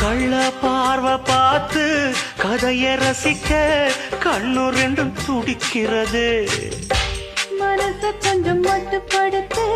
கள்ள பார்வை பார்த்து கதைய ரசிக்க கண்ணு ரெண்டும் துடிக்கிறது. மனச கொஞ்சம் மட்டுப்படுத்து,